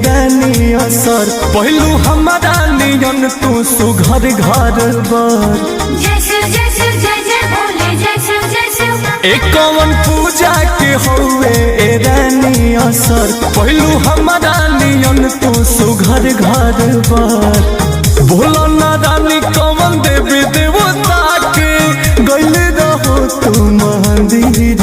रानी असर पहलू हमारा नियन तू सुघर घर बर एक कौन पूजा के हुए रानी असर पहलू हमारा नियन तू सुघर घर बर बोलो ना रानी कौन देवी देवता के गैल रहो तू मंदिर